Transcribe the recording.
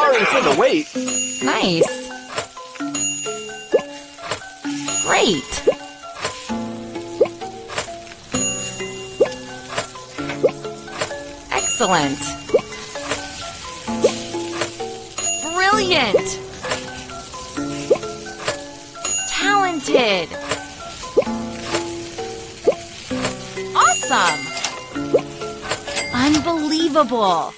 Sorry for the wait. Nice. Great. Excellent. Brilliant. Talented. Awesome. Unbelievable.